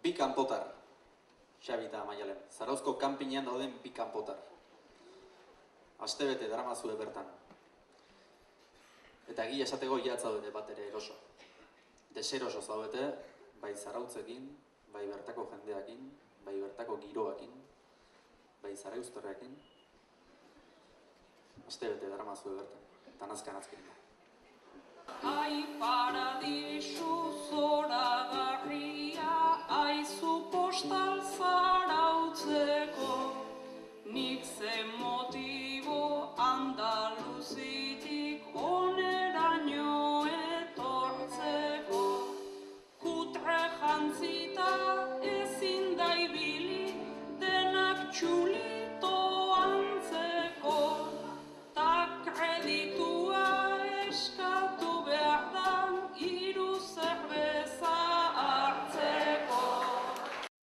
Bi kanpotar, Xabi eta Maialen. Zarauzko kanpinean dauden bi kanpotar. Astebete daramazue bertan. Eta egia esateko jatza zaudete bat ere eroso. Deseroso zaudete, bai zarautzekin, bai bertako jendeakin, bai bertako giroakin, bai zarauzterrekin. Astebete daramazue bertan, eta nazkan da. Ai paradisu zoragarria, aizu postal zarautzeko, nik zen